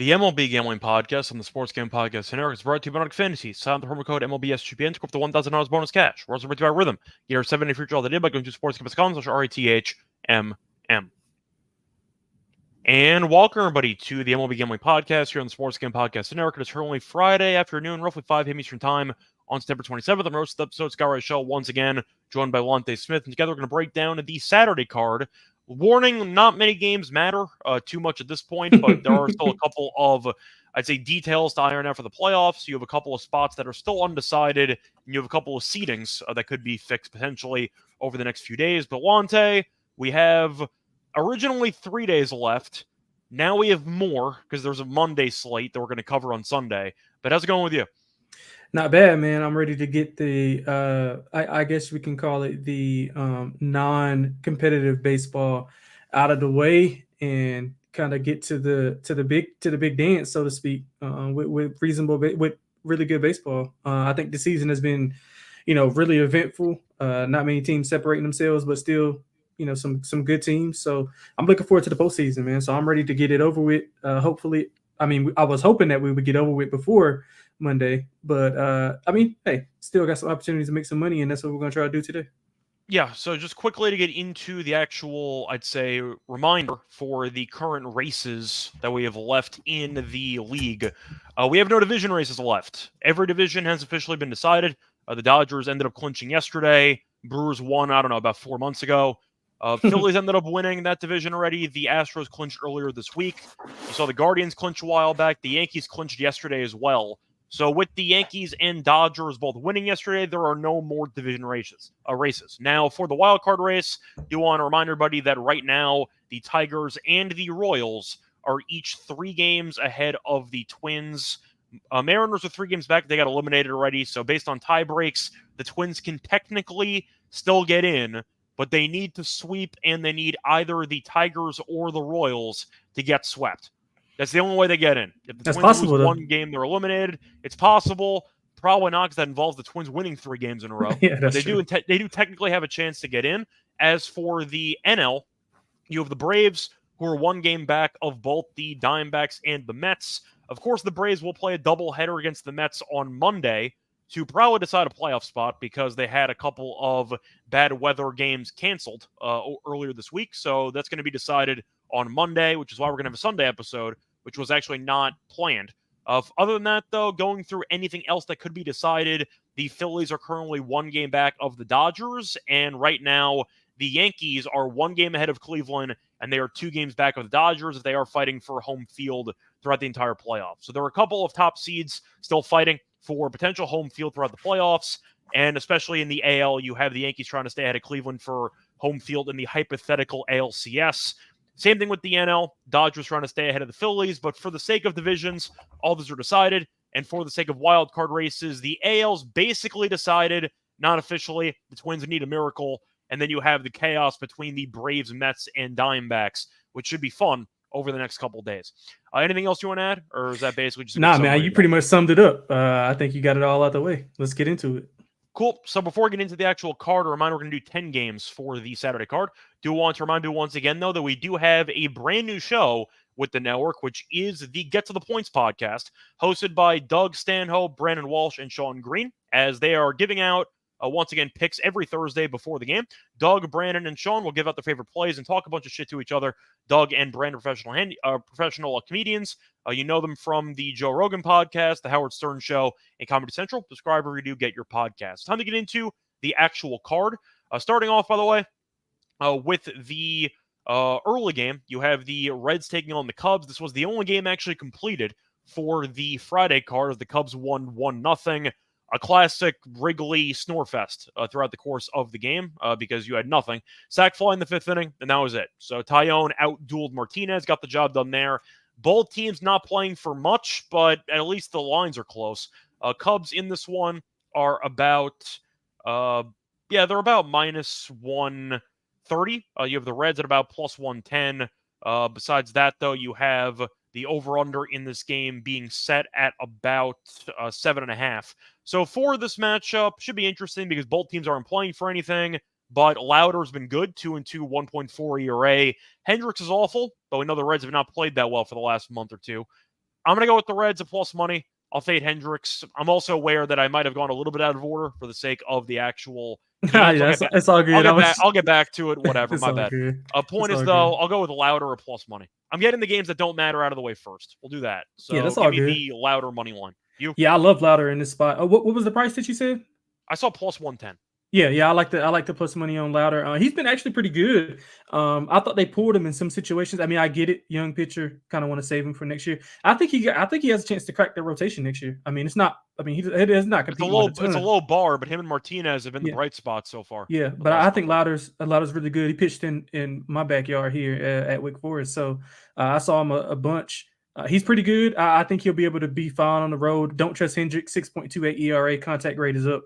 The MLB Gambling Podcast on the Sports Game Podcast Network is brought to you by Munaf Fantasy. Sign up the promo code MLB SGPN to go up to $1,000 bonus cash. We're also brought to you by Rhythm. Get your 7-day free trial today by going to sportsgame.com/RATHMM. And welcome, everybody, to the MLB Gambling Podcast here on the Sports Game Podcast Network. It is currently Friday afternoon, roughly 5 p.m. Eastern Time on September 27th. I'm hosting the episode, Scott Reichel, once again, joined by Lonte Smith. And together we're going to break down the Saturday card. Warning, not many games matter too much at this point, but there are still a couple of, I'd say, details to iron out for the playoffs. You have a couple of spots that are still undecided, and you have a couple of seedings that could be fixed potentially over the next few days. But Lonte, we have originally 3 days left. Now we have more because there's a Monday slate that we're going to cover on Sunday. But how's it going with you? Not bad, man. I'm ready to get the, I guess we can call it the non-competitive baseball out of the way and kind of get to the big dance, so to speak, with really good baseball. I think the season has been, really eventful. Not many teams separating themselves, but still, some good teams. So I'm looking forward to the postseason, man. So I'm ready to get it over with. Hopefully, I was hoping that we would get over with before Monday, but hey, still got some opportunities to make some money, and that's what we're going to try to do today. Yeah, so just quickly to get into the actual, I'd say, reminder for the current races that we have left in the league. We have no division races left. Every division has officially been decided. The Dodgers ended up clinching yesterday. Brewers won, I don't know, about 4 months ago. Phillies ended up winning that division already. The Astros clinched earlier this week. You saw the Guardians clinch a while back. The Yankees clinched yesterday as well. So with the Yankees and Dodgers both winning yesterday, there are no more division races. Now, for the wild card race, I do want to remind everybody that right now, the Tigers and the Royals are each 3 games ahead of the Twins. Mariners are 3 games back. They got eliminated already. So based on tie breaks, the Twins can technically still get in, but they need to sweep, and they need either the Tigers or the Royals to get swept. That's the only way they get in. If the Twins lose one game, they're eliminated. It's possible. Probably not, because that involves the Twins winning 3 games in a row. Yeah, that's but true. They do technically have a chance to get in. As for the NL, you have the Braves, who are 1 game back of both the Diamondbacks and the Mets. Of course, the Braves will play a doubleheader against the Mets on Monday to probably decide a playoff spot, because they had a couple of bad weather games canceled earlier this week. So that's going to be decided on Monday, which is why we're going to have a Sunday episode, which was actually not planned. Other than that, though, going through anything else that could be decided, the Phillies are currently 1 game back of the Dodgers, and right now the Yankees are 1 game ahead of Cleveland, and they are 2 games back of the Dodgers if they are fighting for home field throughout the entire playoffs. So there are a couple of top seeds still fighting for potential home field throughout the playoffs, and especially in the AL, you have the Yankees trying to stay ahead of Cleveland for home field in the hypothetical ALCS. Same thing with the NL. Dodgers trying to stay ahead of the Phillies, but for the sake of divisions, all those are decided. And for the sake of wild card races, the AL's basically decided, not officially. The Twins need a miracle. And then you have the chaos between the Braves, Mets, and Diamondbacks, which should be fun over the next couple of days. Anything else you want to add? Or is that basically just a Nah, man, you pretty much summed it up. I think you got it all out the way. Let's get into it. Cool. So before we get into the actual card, a reminder, we're going to do 10 games for the Saturday card. Do want to remind you once again, though, that we do have a brand new show with the network, which is the Get to the Points podcast, hosted by Doug Stanhope, Brandon Walsh, and Sean Green, as they are giving out, once again, picks every Thursday before the game. Doug, Brandon, and Sean will give out their favorite plays and talk a bunch of shit to each other. Doug and Brandon, professional comedians. You know them from the Joe Rogan podcast, the Howard Stern Show, and Comedy Central. Subscribe wherever you do get your podcasts. Time to get into the actual card. Starting off, by the way, with the early game, you have the Reds taking on the Cubs. This was the only game actually completed for the Friday card, as the Cubs won 1-0. A classic Wrigley snorefest throughout the course of the game, because you had nothing. Sac fly in the 5th inning, and that was it. So Tyone out-dueled Martinez, got the job done there. Both teams not playing for much, but at least the lines are close. Cubs in this one are about, they're about minus 130. You have the Reds at about plus 110. Besides that, though, you have the over-under in this game being set at about 7.5. So for this matchup, should be interesting because both teams aren't playing for anything. But Lauder's been good, 2-2, 1.4 ERA. Hendricks is awful, but we know the Reds have not played that well for the last month or two. I'm going to go with the Reds at plus money. I'll fade Hendricks. I'm also aware that I might have gone a little bit out of order for the sake of the actual games. Yeah, it's all good. I'll get back to it. Whatever. It's My all bad. good. Point It's is all though, good. I'll go with Louder at plus money. I'm getting the games that don't matter out of the way first. We'll do that. Yeah, So that's give all me good. the Louder money line. You? Yeah, I love Louder in this spot. What was the price that you said? I saw plus 110. Yeah, I like the plus money on Louder. He's been actually pretty good. I thought they pulled him in some situations. I mean, I get it, young pitcher, kind of want to save him for next year. I think he has a chance to crack the rotation next year. I mean, it's not. I mean, he's not competing with a ton. It's a low bar, but him and Martinez have been the Yeah. bright spots so far. Yeah, but I think Louder's really good. He pitched in my backyard here at Wake Forest, so I saw him a bunch. He's pretty good. I think he'll be able to be fine on the road. Don't trust Hendricks. 6.28 ERA. Contact rate is up.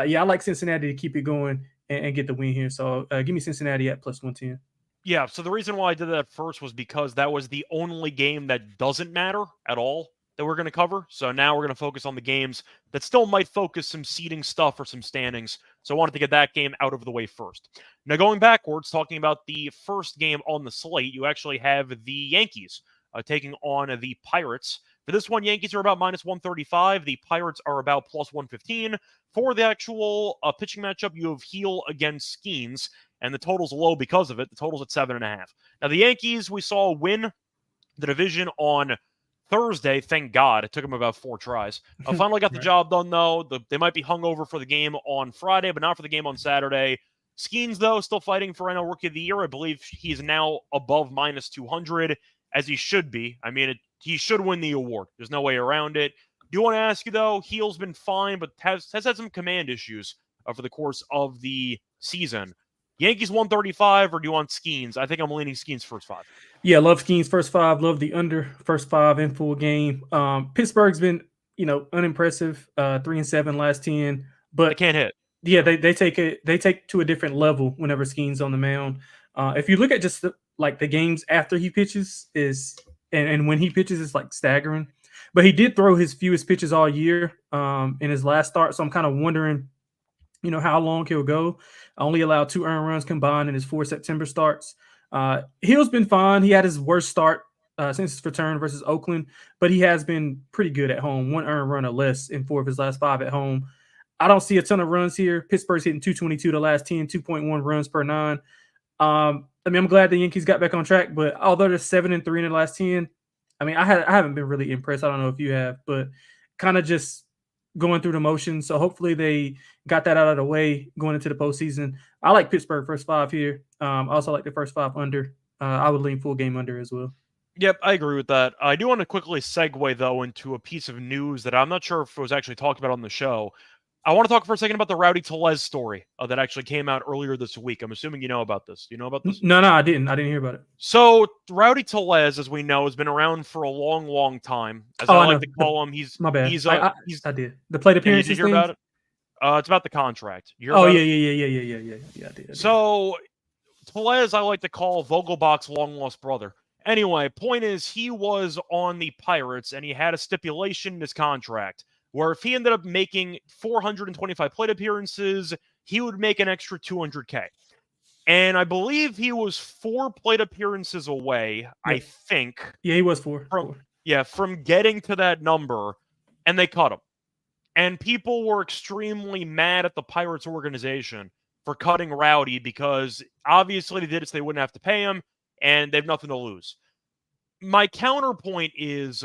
Yeah, I like Cincinnati to keep it going and get the win here. So give me Cincinnati at plus 110. Yeah, so the reason why I did that first was because that was the only game that doesn't matter at all that we're going to cover. So now we're going to focus on the games that still might focus some seeding stuff or some standings. So I wanted to get that game out of the way first. Now going backwards, talking about the first game on the slate, you actually have the Yankees taking on the Pirates. For this one, Yankees are about minus 135. The Pirates are about plus 115. For the actual pitching matchup, you have Heel against Skeens, and the total's low because of it. The total's at 7.5. Now, the Yankees, we saw win the division on Thursday. Thank God. It took them about 4 tries. Finally got the job done, though. They might be hungover for the game on Friday, but not for the game on Saturday. Skeens, though, still fighting for NL Rookie of the Year. I believe he's now above minus 200, as he should be. I mean, he should win the award. There's no way around it. Do want to ask you, though, Heel's been fine, but has had some command issues for the course of the season. Yankees 135, or do you want Skeens? I think I'm leaning Skeens first 5. Yeah, love Skeens first 5. Love the under first 5 in full game. Pittsburgh's been, unimpressive. 3-7 last 10, but they can't hit. Yeah, they take to a different level whenever Skeens on the mound. If you look at just the games after he pitches and when he pitches, it's like staggering. But he did throw his fewest pitches all year in his last start, so I'm kind of wondering, how long he'll go. I only allowed 2 earned runs combined in his 4 September starts. Hill's been fine. He had his worst start since his return versus Oakland, but he has been pretty good at home. 1 earned run or less in 4 of his last 5 at home. I don't see a ton of runs here. Pittsburgh's hitting 222 the last 10, 2.1 runs per 9. I mean, I'm glad the Yankees got back on track, but although they're 7-3 in the last 10, I mean, I haven't been really impressed. I don't know if you have, but kind of just going through the motions. So hopefully they got that out of the way going into the postseason. I like Pittsburgh first 5 here. I also like the first 5 under. I would lean full game under as well. Yep, I agree with that. I do want to quickly segue, though, into a piece of news that I'm not sure if it was actually talked about on the show. I want to talk for a second about the Rowdy Tellez story that actually came out earlier this week. I'm assuming you know about this. Do you know about this? No, I didn't. I didn't hear about it. So Rowdy Tellez, as we know, has been around for a long, long time. As I like to call him, he's my bad. He's I did the plate appearances. Did you hear about it? It's about the contract. Yeah. I did. So Tellez, I like to call Vogelbach's long lost brother. Anyway, point is, he was on the Pirates, and he had a stipulation in his contract where if he ended up making 425 plate appearances, he would make an extra $200K. And I believe he was 4 plate appearances away, yeah. I think. Yeah, he was 4. From getting to that number, and they cut him. And people were extremely mad at the Pirates organization for cutting Rowdy because obviously they did it so they wouldn't have to pay him, and they have nothing to lose. My counterpoint is,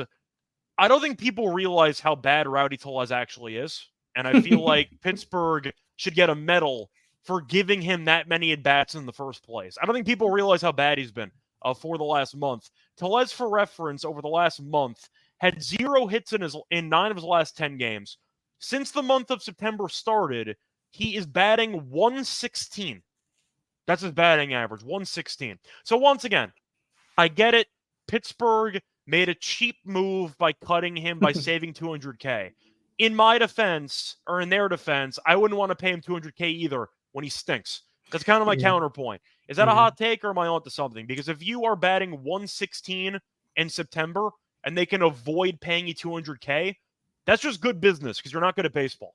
I don't think people realize how bad Rowdy Tellez actually is. And I feel like Pittsburgh should get a medal for giving him that many at-bats in the first place. I don't think people realize how bad he's been for the last month. Tellez, for reference, over the last month, had 0 hits in 9 of his last 10 games. Since the month of September started, he is batting 116. That's his batting average, 116. So once again, I get it. Pittsburgh made a cheap move by cutting him by saving $200K. In my defense, or in their defense, I wouldn't want to pay him $200K either when he stinks. That's kind of my counterpoint. Is that a hot take, or am I onto something? Because if you are batting 116 in September and they can avoid paying you $200K, that's just good business because you're not good at baseball.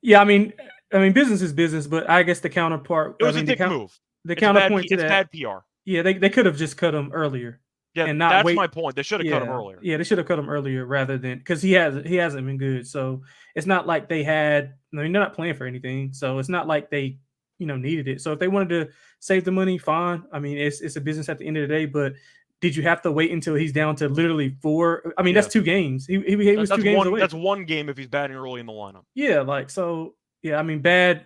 Yeah, I mean, business is business, but I guess the counterpart. It was a dick move. The counterpoint to that. It's bad PR. Yeah, they could have just cut him earlier. Yeah, and not that's wait. my point. They should have cut him earlier. Yeah, they should have cut him earlier rather than because he hasn't been good. So it's not like they had. I mean, they're not playing for anything, so it's not like they needed it. So if they wanted to save the money, fine. I mean, it's a business at the end of the day. But did you have to wait until he's down to literally 4? I mean, that's 2 games. He was 2 games away. That's 1 game if he's batting early in the lineup. Yeah, like so. Yeah, I mean, bad.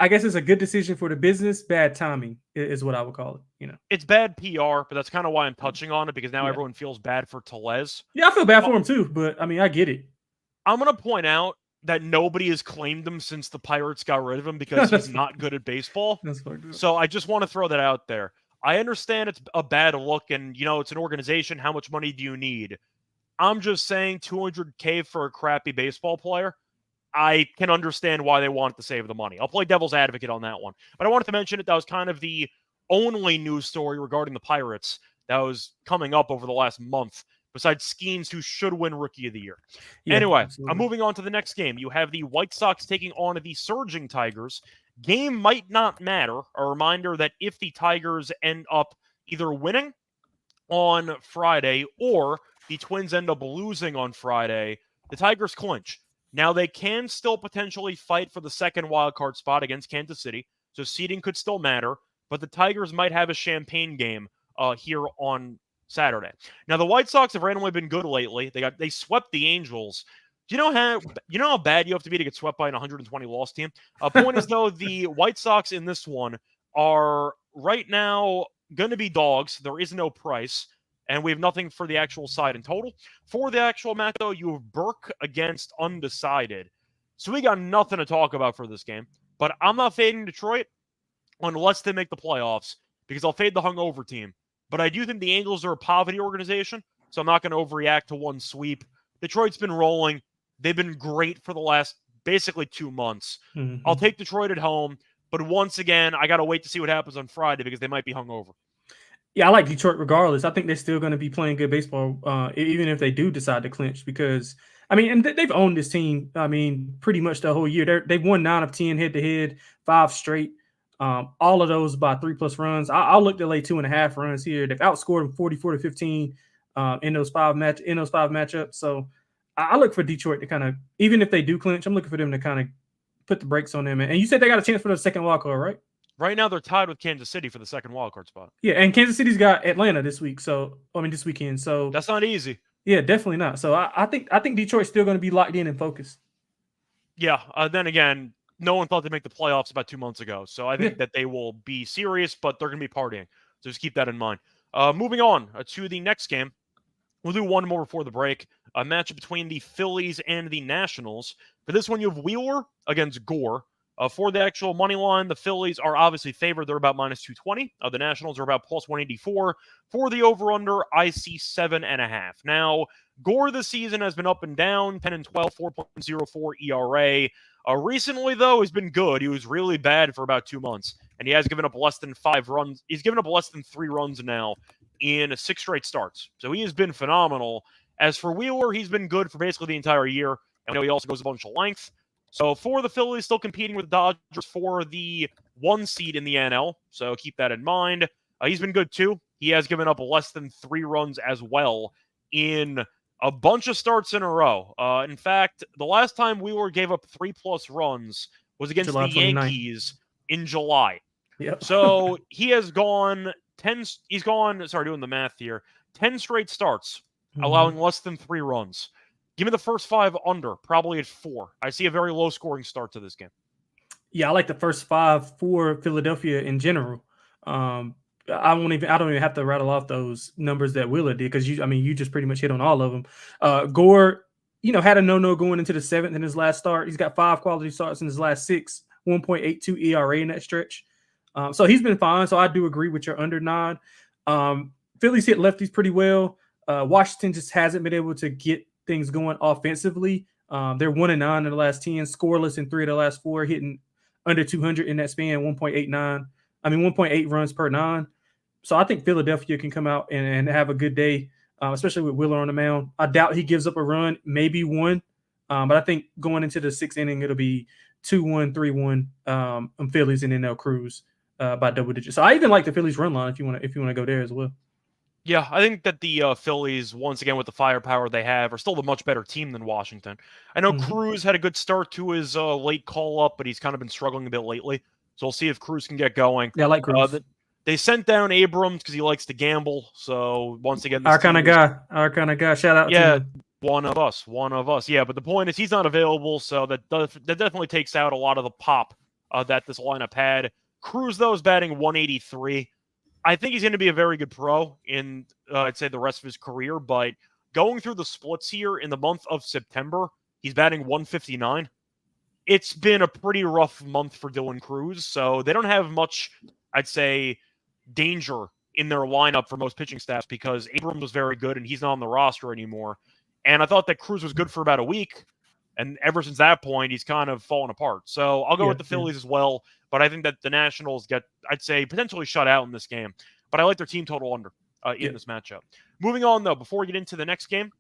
I guess it's a good decision for the business. Bad timing is what I would call it. It's bad PR, but that's kind of why I'm touching on it because now everyone feels bad for Tellez. Yeah, I feel bad for him too, but I mean, I get it. I'm gonna point out that nobody has claimed him since the Pirates got rid of him because he's not good at baseball. So I just want to throw that out there. I understand it's a bad look, and it's an organization. How much money do you need? I'm just saying $200K for a crappy baseball player. I can understand why they wanted to save the money. I'll play devil's advocate on that one. But I wanted to mention it. That was kind of the only news story regarding the Pirates that was coming up over the last month, besides Skeens, who should win Rookie of the Year. Yeah, anyway, absolutely. I'm moving on to the next game. You have the White Sox taking on the surging Tigers. Game might not matter. A reminder that if the Tigers end up either winning on Friday or the Twins end up losing on Friday, the Tigers clinch. Now, they can still potentially fight for the second wildcard spot against Kansas City, so seeding could still matter, but the Tigers might have a champagne game here on Saturday. Now, the White Sox have randomly been good lately. They swept the Angels. Do you know how bad you have to be to get swept by an 120 loss team? Point is, though, the White Sox in this one are right now going to be dogs. There is no price. And we have nothing for the actual side in total. For the actual match, though, you have Burke against undecided. So we got nothing to talk about for this game. But I'm not fading Detroit unless they make the playoffs because I'll fade the hungover team. But I do think the Angels are a poverty organization, so I'm not going to overreact to one sweep. Detroit's been rolling. They've been great for the last basically 2 months. Mm-hmm. I'll take Detroit at home. But once again, I got to wait to see what happens on Friday because they might be hungover. Yeah, I like Detroit regardless. I think they're still going to be playing good baseball, even if they do decide to clinch. Because I mean, and they've owned this team. I mean, pretty much the whole year. They've won 9 of 10 head-to-head, 5 straight. All of those by 3+ runs. I'll look to lay 2.5 runs here. They've outscored them 44-15 in those 5 matchups. So I look for Detroit to kind of, even if they do clinch, I'm looking for them to kind of put the brakes on them. And you said they got a chance for the second wild card, right? Right now, they're tied with Kansas City for the second wildcard spot. Yeah, and Kansas City's got Atlanta this weekend. So that's not easy. Yeah, definitely not. So I think Detroit's still going to be locked in and focused. Yeah. Then again, no one thought they'd make the playoffs about 2 months ago. So I think that they will be serious, but they're going to be partying. So just keep that in mind. Moving on to the next game. We'll do one more before the break. A matchup between the Phillies and the Nationals. For this one, you have Wheeler against Gore. For the actual money line, the Phillies are obviously favored. They're about -220. The Nationals are about +184. For the over-under, I see 7.5. Now, Gore this season has been up and down, 10-12, 4.04 ERA. Recently, though, he's been good. He was really bad for about 2 months, and he has given up less than 5 runs. He's given up less than 3 runs now in 6 straight starts. So he has been phenomenal. As for Wheeler, he's been good for basically the entire year. And we know he also goes a bunch of length. So for the Phillies, still competing with the Dodgers for the 1 seed in the NL. So keep that in mind. He's been good too. He has given up less than 3 runs as well in a bunch of starts in a row. In fact, the last time Wheeler gave up 3+ runs was against the Yankees in July. Yep. So he has gone 10. He's gone. Sorry, doing the math here. 10 straight starts, allowing less than 3 runs. Give me the first 5 under, probably at 4. I see a very low-scoring start to this game. Yeah, I like the first 5 for Philadelphia in general. I don't even have to rattle off those numbers that Wheeler did because you just pretty much hit on all of them. Gore, had a no going into the 7th in his last start. He's got 5 quality starts in his last 6, 1.82 ERA in that stretch. So he's been fine. So I do agree with your under 9. Phillies hit lefties pretty well. Washington just hasn't been able to get things going offensively. They're 1-9 in the last 10, scoreless in 3 of the last 4, hitting under 200 in that span, 1.8 runs per 9. So I think Philadelphia can come out and have a good day, especially with Wheeler on the mound. I doubt he gives up a run, maybe 1. But I think going into the 6th inning, it'll be 2-1, 3-1 Phillies, and then they'll cruise by double digits. So I even like the Phillies run line if you want to go there as well. Yeah, I think that the Phillies, once again with the firepower they have, are still the much better team than Washington. I know Mhm. Cruz had a good start to his late call-up, but he's kind of been struggling a bit lately. So we'll see if Cruz can get going. Yeah, I like Cruz. They sent down Abrams because he likes to gamble. So once again, this Our kind team of is, guy. Our kind of guy. Shout out to yeah, him. one of us, one of us. Yeah, but the point is he's not available, so that definitely takes out a lot of the pop that this lineup had. Cruz, though, is batting 183. I think he's going to be a very good pro in, I'd say, the rest of his career. But going through the splits here in the month of September, he's batting 159. It's been a pretty rough month for Dylan Cruz, so they don't have much, I'd say, danger in their lineup for most pitching staffs because Abrams was very good and he's not on the roster anymore. And I thought that Cruz was good for about a week. And ever since that point, he's kind of fallen apart. So I'll go Yeah, with the yeah, Phillies as well. But I think that the Nationals get, I'd say, potentially shut out in this game. But I like their team total under yeah. in this matchup. Moving on, though, before we get into the next game,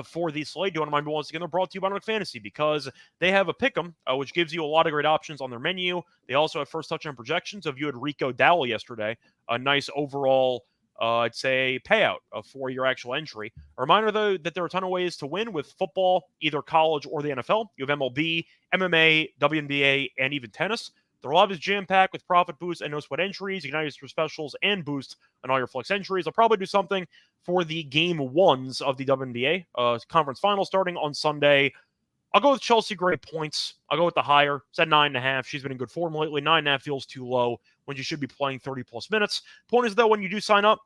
for the slate. Do you want to mind once again? They're brought to you by Untitled Fantasy because they have a pick'em, which gives you a lot of great options on their menu. They also have first touchdown projections. If you had Rico Dowell yesterday, a nice overall, I'd say, payout for your actual entry. A reminder, though, that there are a ton of ways to win with football, either college or the NFL. You have MLB, MMA, WNBA, and even tennis. The live is jam-packed with profit boosts and no sweat entries. You can now use for specials and boost on all your flex entries. I'll probably do something for the game ones of the WNBA conference final starting on Sunday. I'll go with Chelsea Gray points. I'll go with the higher. It's at 9.5. She's been in good form lately. 9.5 feels too low when you should be playing 30 plus minutes. Point is, though, when you do sign up,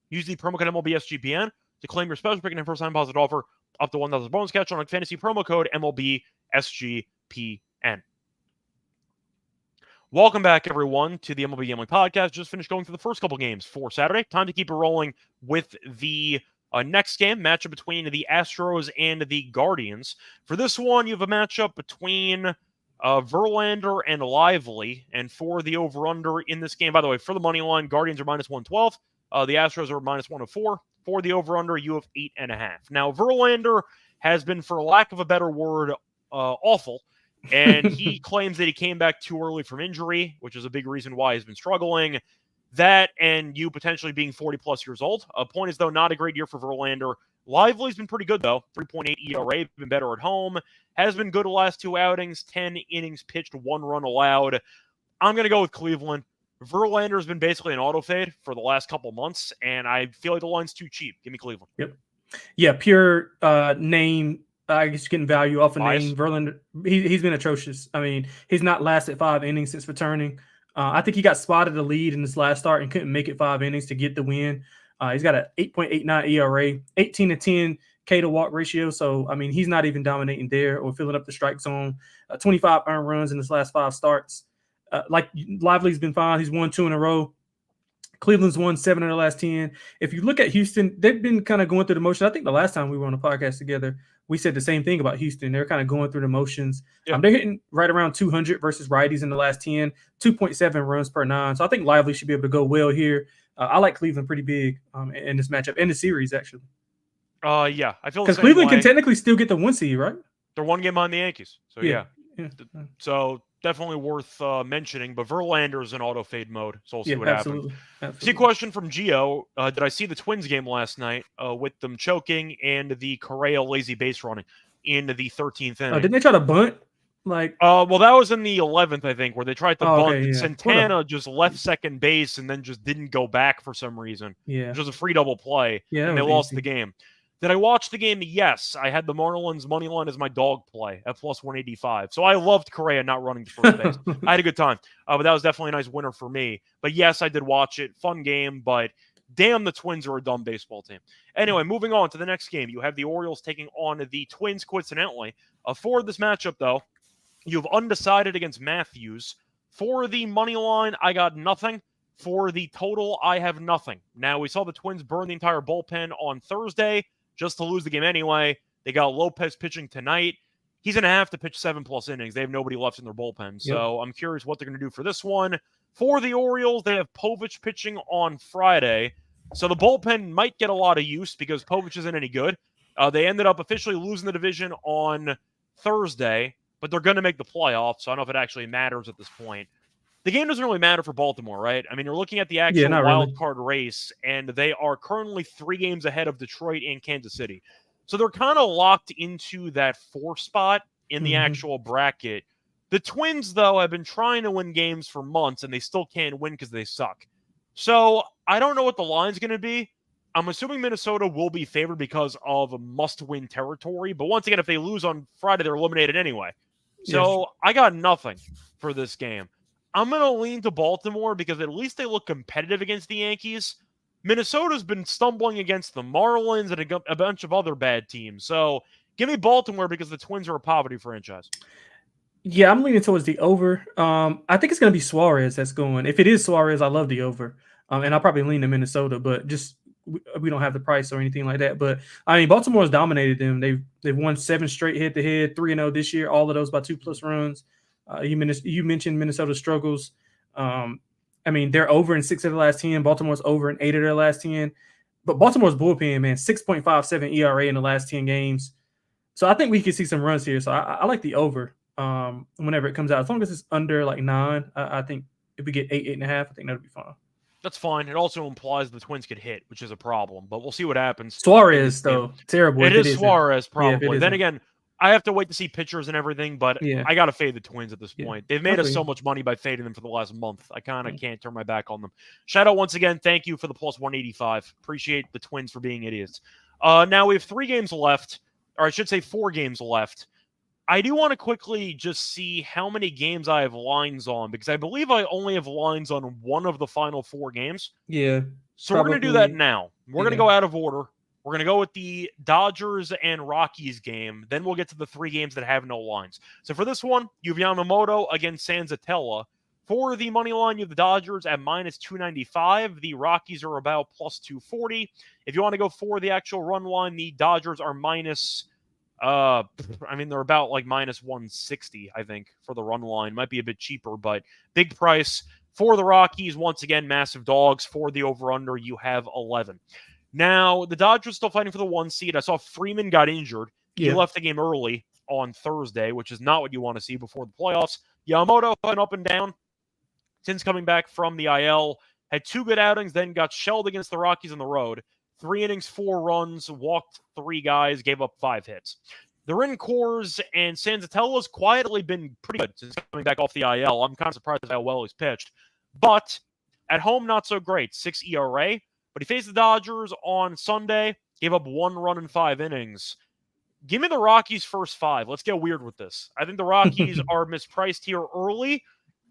use the promo code MLB SGPN to claim your special pick and first time positive offer up to 1,000 bonus catch on a fantasy promo code MLB SGPN. Welcome back, everyone, to the MLB Gambling Podcast. Just finished going through the first couple games for Saturday. Time to keep it rolling with the next game, matchup between the Astros and the Guardians. For this one, you have a matchup between Verlander and Lively. And for the over-under in this game, by the way, for the money line, Guardians are minus 112. The Astros are minus 104. For the over-under, you have 8.5. Now, Verlander has been, for lack of a better word, awful. And he claims that he came back too early from injury, which is a big reason why he's been struggling. That and you potentially being 40 plus years old. Point is, though, not a great year for Verlander. Lively's been pretty good, though. 3.8 ERA, been better at home. Has been good the last 2 outings, 10 innings pitched, 1 run allowed. I'm going to go with Cleveland. Verlander's been basically an auto fade for the last couple months, and I feel like the line's too cheap. Give me Cleveland. Yep. Yeah, pure name. I guess getting value off a name. Verlander, he's been atrocious. I mean, he's not lasted 5 innings since returning. I think he got spotted the lead in his last start and couldn't make it 5 innings to get the win. He's got an 8.89 ERA, 18 to 10 K to walk ratio. So, I mean, he's not even dominating there or filling up the strike zone. 25 earned runs in his last 5 starts. Like Lively's been fine. He's won 2 in a row. Cleveland's won 7 of the last 10. If you look at Houston, they've been kind of going through the motion. I think the last time we were on a podcast together, we said the same thing about Houston. They're kind of going through the motions. Yeah. They're hitting right around 200 versus righties in the last 10, 2.7 runs per 9. So I think Lively should be able to go well here. I like Cleveland pretty big in this matchup and the series, actually. Yeah. I feel because Cleveland can technically still get the 1 seed, right? They're 1 game on the Yankees. So, yeah. Yeah. So definitely worth mentioning, but Verlander's in auto fade mode, so we'll see what absolutely. happens. See a question from Gio. Did I see the Twins game last night with them choking and the Correa lazy base running in the 13th inning? Didn't they try to bunt? Well, that was in the 11th, I think, where they tried to bunt. Okay, yeah. Santana just left second base and then just didn't go back for some reason. Yeah. Which was a free double play, and they lost the game. Did I watch the game? Yes. I had the Marlins money line as my dog play at plus 185. So I loved Correa not running to first base. I had a good time. But that was definitely a nice winner for me. But yes, I did watch it. Fun game, but damn, the Twins are a dumb baseball team. Anyway, moving on to the next game. You have the Orioles taking on the Twins, coincidentally. For this matchup, though, you have undecided against Matthews. For the money line, I got nothing. For the total, I have nothing. Now, we saw the Twins burn the entire bullpen on Thursday just to lose the game anyway. They got Lopez pitching tonight. He's going to have to pitch 7+ innings. They have nobody left in their bullpen. So I'm curious what they're going to do for this one. For the Orioles, they have Povich pitching on Friday. So the bullpen might get a lot of use because Povich isn't any good. They ended up officially losing the division on Thursday, but they're going to make the playoffs. So I don't know if it actually matters at this point. the game doesn't really matter for Baltimore, right? I mean, you're looking at the Yeah, actual not wild really. card race, and they are currently 3 games ahead of Detroit and Kansas City. So they're kind of locked into that 4 spot in the Mhm. actual bracket. The Twins, though, have been trying to win games for months, and they still can't win because they suck. So I don't know what the line's going to be. I'm assuming Minnesota will be favored because of a must-win territory. But once again, if they lose on Friday, they're eliminated anyway. Yes. So I got nothing for this game. I'm going to lean to Baltimore because at least they look competitive against the Yankees. Minnesota's been stumbling against the Marlins and a bunch of other bad teams. So give me Baltimore because the Twins are a poverty franchise. Yeah, I'm leaning towards the over. I think it's going to be Suarez that's going. If it is Suarez, I love the over. And I'll probably lean to Minnesota, but just we don't have the price or anything like that. But I mean, Baltimore's dominated them. They've won 7 straight head to head, 3-0 this year. All of those by 2+ runs. You mentioned Minnesota struggles. I mean, they're over in 6 of the last 10. Baltimore's over in 8 of their last 10. But Baltimore's bullpen, man, 6.57 ERA in the last 10 games. So I think we could see some runs here. So I like the over whenever it comes out. As long as it's under like 9, I think if we get 8, 8.5, I think that'll be fine. That's fine. It also implies the Twins could hit, which is a problem. But we'll see what happens. Suarez, though, terrible. It If it is isn't. Suarez, Yeah, if it probably. Then isn't. again, I have to wait to see pictures and everything, but Yeah. I got to fade the Twins at this Yeah. point. They've made us so much money by fading them for the last month. I kind of can't turn my back on them. Shout out once again. Thank you for the plus 185. Appreciate the Twins for being idiots. Now we have 3 games left, or I should say 4 games left. I do want to quickly just see how many games I have lines on because I believe I only have lines on one of the final 4 games. Yeah. So we're going to do that now. We're going to go out of order. We're going to go with the Dodgers and Rockies game. Then we'll get to the 3 games that have no lines. So for this one, you have Yamamoto against Sanzatella. For the money line, you have the Dodgers at minus 295. The Rockies are about plus 240. If you want to go for the actual run line, the Dodgers are minus... they're about like minus 160, I think, for the run line. Might be a bit cheaper, but big price. For the Rockies, once again, massive dogs. For the over-under, you have 11. Now, the Dodgers still fighting for the 1 seed. I saw Freeman got injured. He left the game early on Thursday, which is not what you want to see before the playoffs. Yamamoto went up and down since coming back from the IL. Had 2 good outings, then got shelled against the Rockies on the road. 3 innings, 4 runs, walked 3 guys, gave up 5 hits. They're in Coors, and Sanzatella's quietly been pretty good since coming back off the IL. I'm kind of surprised at how well he's pitched. But at home, not so great. 6 ERA. But he faced the Dodgers on Sunday, gave up 1 run in 5 innings. Give me the Rockies first 5. Let's get weird with this. I think the Rockies are mispriced here early.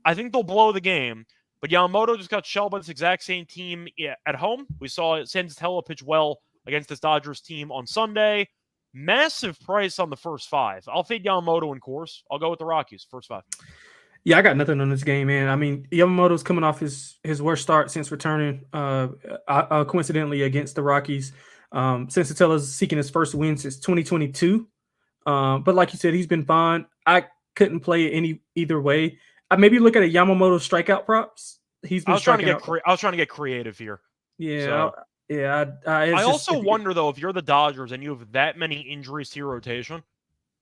I think they'll blow the game. But Yamamoto just got shelled by this exact same team at home. We saw Sanzatella pitch well against this Dodgers team on Sunday. Massive price on the first 5. I'll fade Yamamoto in course. I'll go with the Rockies, first 5. Yeah, I got nothing on this game, man. I mean, Yamamoto's coming off his worst start since returning, coincidentally, against the Rockies. Sensatella's seeking his first win since 2022. But like you said, he's been fine. I couldn't play it either way. I maybe look at a Yamamoto strikeout props. He's been I was trying to get creative here. Yeah, So, I also wonder though, if you're the Dodgers and you have that many injuries to your rotation,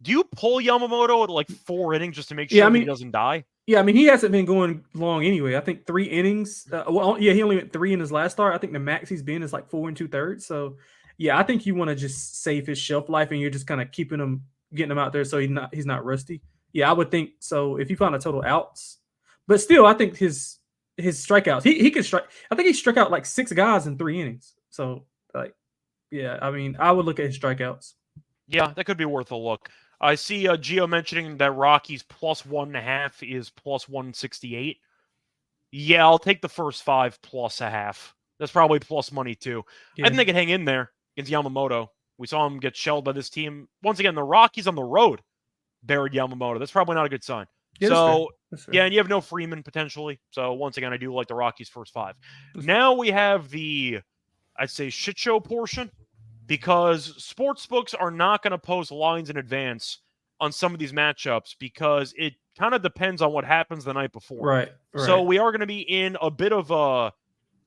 do you pull Yamamoto at like 4 innings just to make sure that he doesn't die? Yeah, I mean, he hasn't been going long anyway. I think 3 innings. He only went 3 in his last start. I think the max he's been is like 4 2/3. So, yeah, I think you want to just save his shelf life, and you're just kind of getting him out there so he's not rusty. Yeah, I would think so. If you find a total outs, but still, I think his strikeouts. He can strike. I think he struck out like 6 guys in 3 innings. So, like, yeah, I mean, I would look at his strikeouts. Yeah, that could be worth a look. I see Gio mentioning that Rockies plus 1.5 is plus 168. Yeah, I'll take the first 5 plus a half. That's probably plus money too. Yeah. I think they can hang in there against Yamamoto. We saw him get shelled by this team. Once again, the Rockies on the road buried Yamamoto. That's probably not a good sign. Yeah, so, that's fair. Yeah, and you have no Freeman potentially. So, once again, I do like the Rockies first 5. Now we have the, I'd say, shit show portion, because sports books are not going to post lines in advance on some of these matchups because it kind of depends on what happens the night before. Right. So we are going to be in a bit of a,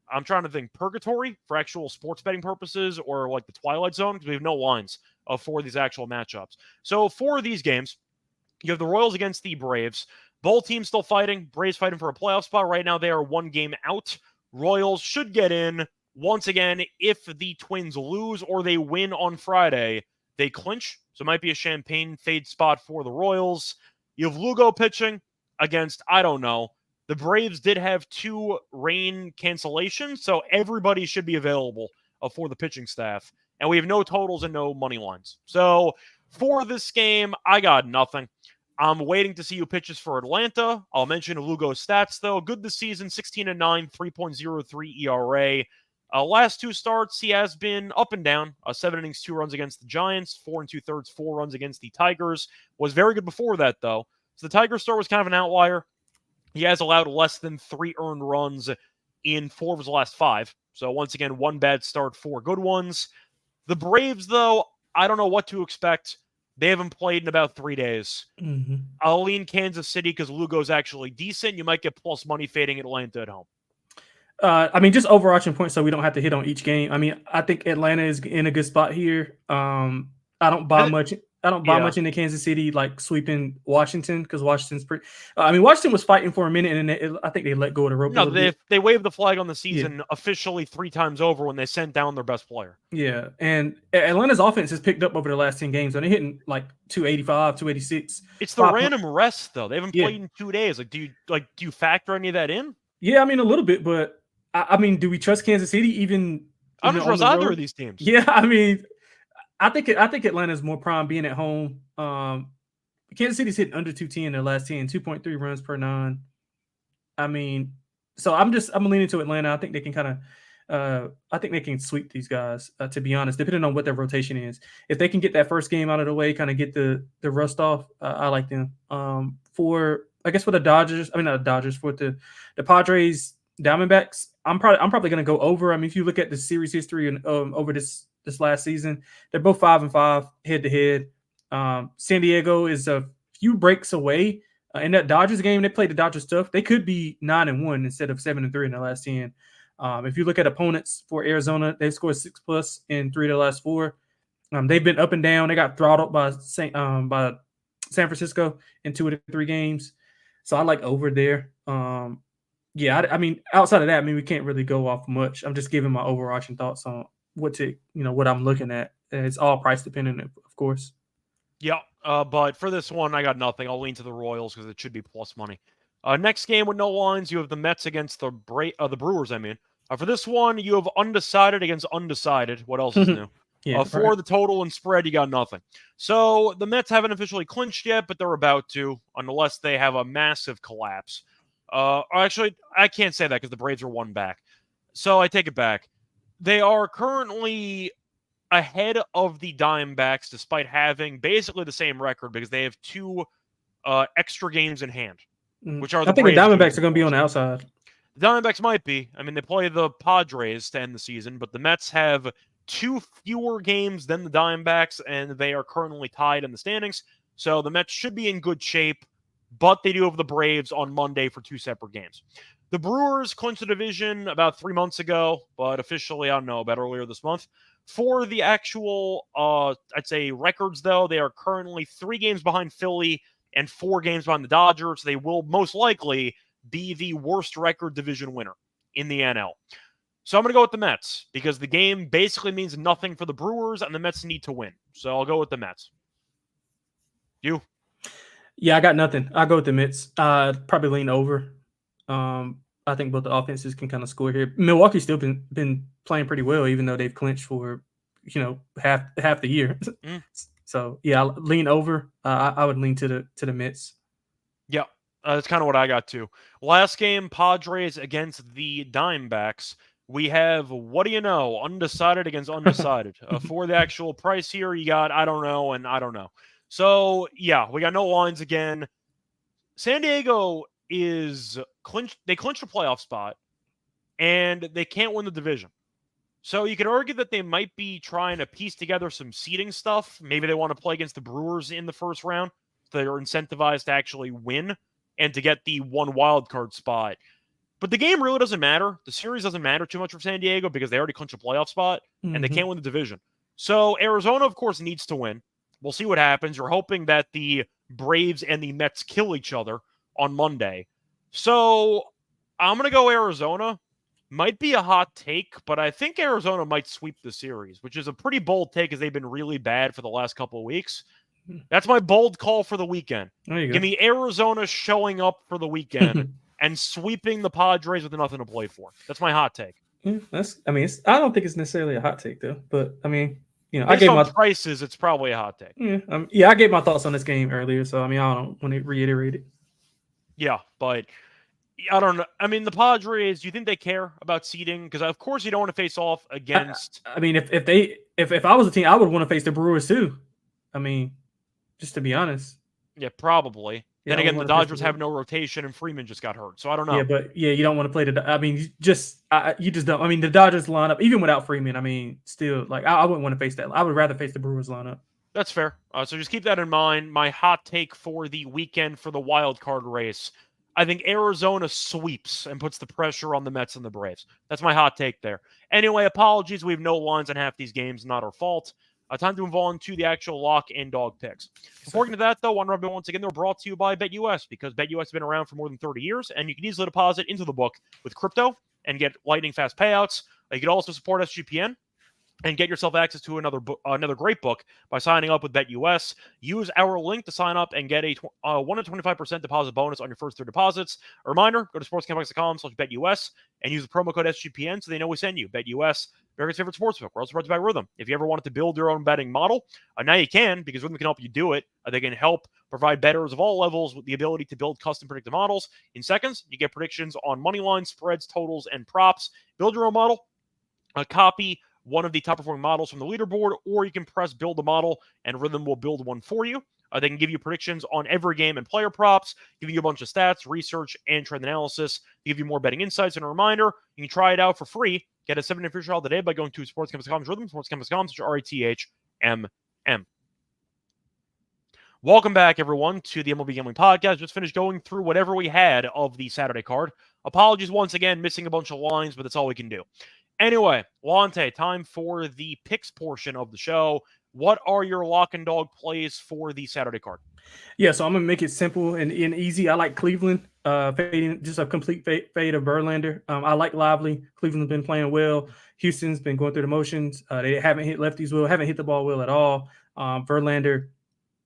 I'm trying to think, purgatory for actual sports betting purposes, or like the Twilight Zone, because we have no lines for these actual matchups. So for these games, you have the Royals against the Braves. Both teams still fighting. Braves fighting for a playoff spot. Right now, they are 1 game out. Royals should get in. Once again, if the Twins lose or they win on Friday, they clinch. So it might be a champagne fade spot for the Royals. You have Lugo pitching against, I don't know. The Braves did have 2 rain cancellations, so everybody should be available for the pitching staff. And we have no totals and no money lines. So for this game, I got nothing. I'm waiting to see who pitches for Atlanta. I'll mention Lugo's stats, though. Good this season, 16-9, 3.03 ERA. Last 2 starts, he has been up and down. 7 innings, 2 runs against the Giants, 4 2/3, 4 runs against the Tigers. Was very good before that, though. So the Tigers start was kind of an outlier. He has allowed less than 3 earned runs in 4 of his last 5. So once again, 1 bad start, 4 good ones. The Braves, though, I don't know what to expect. They haven't played in about 3 days. Mm-hmm. I'll lean Kansas City because Lugo's actually decent. You might get plus money fading Atlanta at home. I mean, just overarching points so we don't have to hit on each game. I mean, I think Atlanta is in a good spot here. I don't buy much. I don't buy much into Kansas City, like sweeping Washington, because Washington's pretty. I mean, Washington was fighting for a minute, and I think they let go of the rope. No, they waved the flag on the season officially 3 times over when they sent down their best player. Yeah, and Atlanta's offense has picked up over the last 10 games, and they're hitting like 285, 286. It's the random rest, though. They haven't played in 2 days. Like, do you factor any of that in? Yeah, I mean a little bit, but I mean, do we trust Kansas City even? I don't trust either of these teams. Yeah, I mean. I think Atlanta is more prime being at home. Kansas City's hitting under 210 in their last 10, 2.3 runs per 9. I mean, so I'm leaning to Atlanta. I think they can I think they can sweep these guys, to be honest, depending on what their rotation is. If they can get that first game out of the way, kind of get the rust off, I like them. For the Dodgers, not the Dodgers, for the Padres, Diamondbacks, I'm probably going to go over. I mean, if you look at the series history and over this last season, they're both 5-5 head to head. San Diego is a few breaks away. In that Dodgers game, they played the Dodgers tough. They could be 9-1 instead of 7-3 in the last 10. If you look at opponents for Arizona, they've scored 6+ in 3 of the last 4. They've been up and down. They got throttled by San Francisco in 2 of the 3 games. So I like over there. I mean, outside of that, I mean, we can't really go off much. I'm just giving my overarching thoughts on what I'm looking at. And it's all price dependent, of course. Yeah, but for this one, I got nothing. I'll lean to the Royals because it should be plus money. Next game with no lines, you have the Mets against the Brewers, I mean. For this one, you have undecided against undecided. What else is new? For the total and spread, you got nothing. So the Mets haven't officially clinched yet, but they're about to, unless they have a massive collapse. Actually, I can't say that because the Braves are 1 back. So I take it back. They are currently ahead of the Diamondbacks despite having basically the same record because they have 2 extra games in hand, which are I think the Diamondbacks are going to be on the outside. The Diamondbacks might be. I mean, they play the Padres to end the season, but the Mets have 2 fewer games than the Diamondbacks, and they are currently tied in the standings. So the Mets should be in good shape, but they do have the Braves on Monday for 2 separate games. The Brewers clinched the division about 3 months ago, but officially, I don't know, about earlier this month. For the actual, I'd say, records, though, they are currently 3 games behind Philly and 4 games behind the Dodgers. They will most likely be the worst record division winner in the NL. So I'm going to go with the Mets because the game basically means nothing for the Brewers, and the Mets need to win. So I'll go with the Mets. You? Yeah, I got nothing. I'll go with the Mets. Probably lean over. I think both the offenses can kind of score here. Milwaukee's still been playing pretty well, even though they've clinched for half the year. So yeah, I'll lean over. I would lean to the Mets. Yeah, that's kind of what I got too. Last game, Padres against the Diamondbacks. We have, what do you know, undecided against undecided. For the actual price here, you got I don't know and I don't know. So yeah, we got no lines again. San Diego is clinched. They clinched a playoff spot, and they can't win the division. So you could argue that they might be trying to piece together some seeding stuff. Maybe they want to play against the Brewers in the first round. So they're incentivized to actually win and to get the 1 wild card spot. But the game really doesn't matter. The series doesn't matter too much for San Diego because they already clinched a playoff spot, and they can't win the division. So Arizona, of course, needs to win. We'll see what happens. You're hoping that the Braves and the Mets kill each other on Monday. So I'm going to go Arizona. Might be a hot take, but I think Arizona might sweep the series, which is a pretty bold take as they've been really bad for the last couple of weeks. That's my bold call for the weekend. There you Give go. me Arizona showing up for the weekend and sweeping the Padres with nothing to play for. That's my hot take. Yeah, I don't think it's necessarily a hot take though, but I mean, I Based gave on my prices, it's probably a hot take. I gave my thoughts on this game earlier, so I mean, I don't want to reiterate it. Yeah, but I don't know. I mean, the Padres, do you think they care about seeding? Because of course you don't want to face off against. I mean, if I was a team, I would want to face the Brewers too. I mean, just to be honest. Yeah, probably. Yeah, Then again, the Dodgers have no rotation, and Freeman just got hurt, so I don't know. Yeah, but you don't want to play the. I mean, you just don't. I mean, the Dodgers lineup, even without Freeman, I mean, still like I wouldn't want to face that. I would rather face the Brewers lineup. That's fair. So just keep that in mind. My hot take for the weekend for the wild card race. I think Arizona sweeps and puts the pressure on the Mets and the Braves. That's my hot take there. Anyway, apologies. We have no lines on half these games. Not our fault. Time to move on to the actual lock and dog picks. Before getting to that, though, I want to remind once again, they're brought to you by BetUS because BetUS has been around for more than 30 years, and you can easily deposit into the book with crypto and get lightning fast payouts. You can also support SGPN and get yourself access to another great book by signing up with BetUS. Use our link to sign up and get a 1 to 25% deposit bonus on your first 3 deposits. A reminder, go to sportscampus.com/BetUS and use the promo code SGPN so they know we send you. BetUS, America's favorite sportsbook. We're also brought to you by Rhythm. If you ever wanted to build your own betting model, now you can because Rhythm can help you do it. They can help provide bettors of all levels with the ability to build custom predictive models. In seconds, you get predictions on money lines, spreads, totals, and props. Build your own model. Copy one of the top performing models from the leaderboard, or you can press build a model and Rhythm will build one for you. They can give you predictions on every game and player props, giving you a bunch of stats, research, and trend analysis to give you more betting insights. And a reminder, you can try it out for free. Get a 7-day free trial today by going to sportscampus.com/rhythm, sportscampus.com/RETHMM. Welcome back, everyone, to the MLB Gambling Podcast. Just finished going through whatever we had of the Saturday card. Apologies once again, missing a bunch of lines, but that's all we can do. Anyway, Lonte, time for the picks portion of the show. What are your lock and dog plays for the Saturday card? Yeah, so I'm going to make it simple and easy. I like Cleveland, fading just a complete fade of Verlander. I like Lively. Cleveland's been playing well. Houston's been going through the motions. They haven't hit lefties well, haven't hit the ball well at all. Verlander,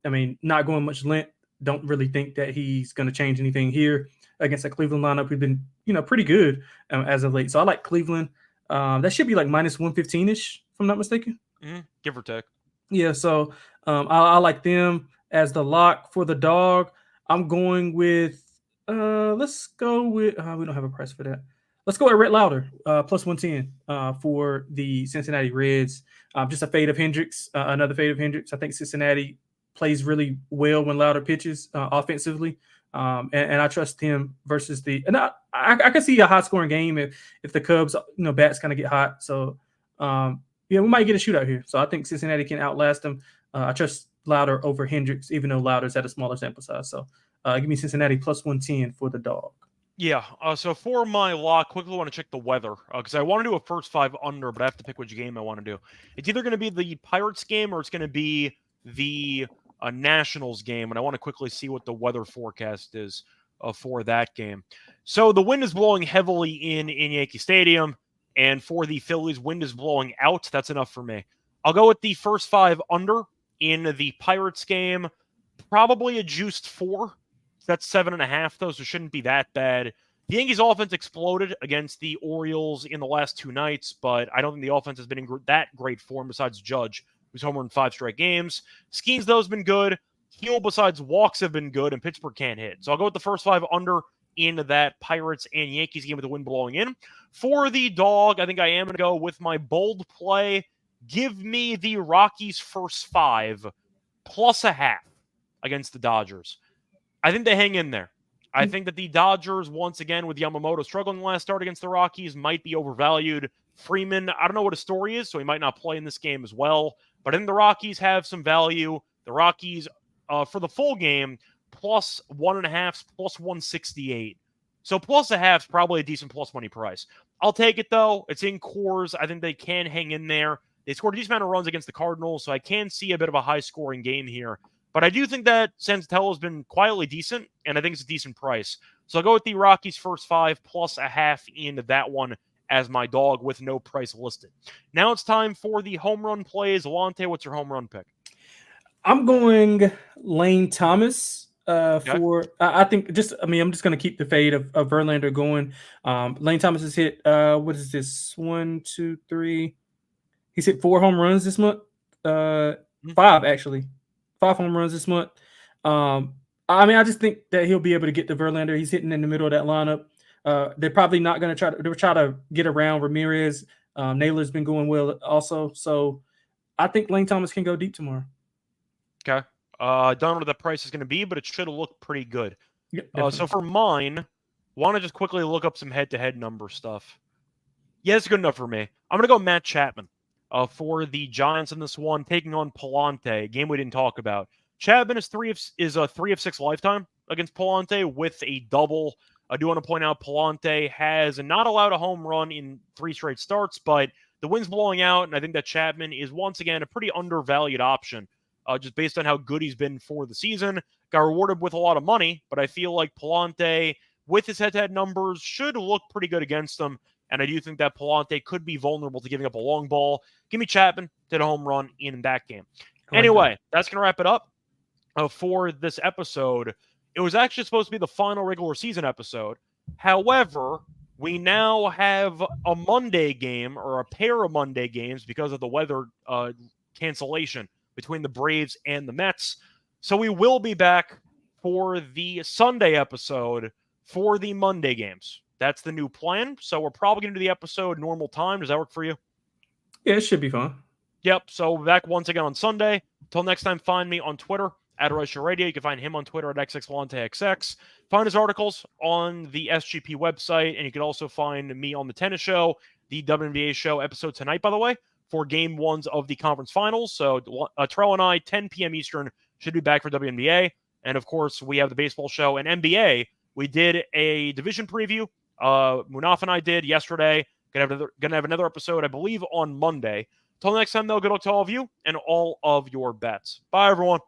I mean, not going much length. Don't really think that he's going to change anything here against the Cleveland lineup. We've been, pretty good as of late. So I like Cleveland. That should be like minus 115-ish, if I'm not mistaken. Give or take. Yeah, so I like them as the lock for the dog. I'm going with, let's go with, we don't have a price for that. Let's go with Rhett Lauder, plus 110 for the Cincinnati Reds. Just a fade of Hendricks, another fade of Hendricks. I think Cincinnati plays really well when Lauder pitches offensively. And I trust him versus and I can see a high scoring game if the Cubs, bats kind of get hot. So, we might get a shootout here. So I think Cincinnati can outlast them. I trust Lauder over Hendricks, even though Lauder's at a smaller sample size. So give me Cincinnati plus 110 for the dog. Yeah. So for my lock, quickly want to check the weather because I want to do a first 5 under, but I have to pick which game I want to do. It's either going to be the Pirates game or it's going to be the Nationals game, and I want to quickly see what the weather forecast is for that game. So the wind is blowing heavily in Yankee Stadium, and for the Phillies, wind is blowing out. That's enough for me. I'll go with the first 5 under in the Pirates game, probably a juiced 4. That's 7.5, though, so it shouldn't be that bad. The Yankees' offense exploded against the Orioles in the last 2 nights, but I don't think the offense has been in that great form besides Judge, who's homered in 5 straight games. Skeens, though, has been good. Heel, besides walks, have been good, and Pittsburgh can't hit. So I'll go with the first 5 under in that Pirates and Yankees game with the wind blowing in. For the dog, I think I am going to go with my bold play. Give me the Rockies' first 5 plus a half against the Dodgers. I think they hang in there. I think that the Dodgers, once again, with Yamamoto struggling last start against the Rockies, might be overvalued. Freeman, I don't know what his story is, so he might not play in this game as well. But I think the Rockies have some value. The Rockies, for the full game, plus 1.5, plus 168. So plus a half is probably a decent plus money price. I'll take it, though. It's in Coors. I think they can hang in there. They scored a decent amount of runs against the Cardinals, so I can see a bit of a high-scoring game here. But I do think that Senzatello has been quietly decent, and I think it's a decent price. So I'll go with the Rockies first 5 plus a half in that one as my dog with no price listed. Now it's time for the home run plays. Lonte, what's your home run pick? I'm going Lane Thomas. Okay. I think I'm just going to keep the fade of Verlander going. Lane Thomas has hit what is this? 1, 2, 3. He's hit 4 home runs this month. 5 actually, 5 home runs this month. I just think that he'll be able to get to Verlander. He's hitting in the middle of that lineup. They're probably not going to try to get around Ramirez. Naylor's been going well also, so I think Lane Thomas can go deep tomorrow. Okay. Don't know what the price is going to be, but it should look pretty good. Yep, so for mine, want to just quickly look up some head-to-head number stuff. Yeah, it's good enough for me. I'm going to go Matt Chapman for the Giants in this one, taking on Palante, a game we didn't talk about. Chapman is 3 of 6 lifetime against Palante with a double. I do want to point out Palante has not allowed a home run in 3 straight starts, but the wind's blowing out, and I think that Chapman is once again a pretty undervalued option. Just based on how good he's been for the season. Got rewarded with a lot of money, but I feel like Palante, with his head-to-head numbers, should look pretty good against them, and I do think that Palante could be vulnerable to giving up a long ball. Give me Chapman to the home run in that game. Anyway, that's going to wrap it up for this episode. It was actually supposed to be the final regular season episode. However, we now have a Monday game, or a pair of Monday games, because of the weather cancellation between the Braves and the Mets. So we will be back for the Sunday episode for the Monday games. That's the new plan. So we're probably going to do the episode normal time. Does that work for you? Yeah, it should be fun. Yep. So back once again on Sunday. Till next time, find me on Twitter at Reichel Radio. You can find him on Twitter at XXLonteXX. Find his articles on the SGP website, and you can also find me on the Tennis Show, the WNBA show episode tonight, by the way, for game 1s of the conference finals. So Terrell and I, 10 p.m. Eastern, should be back for WNBA. And of course, we have the baseball show and NBA. We did a division preview. Munaf and I did yesterday. Gonna have another episode, I believe, on Monday. Till next time, though, good luck to all of you and all of your bets. Bye, everyone.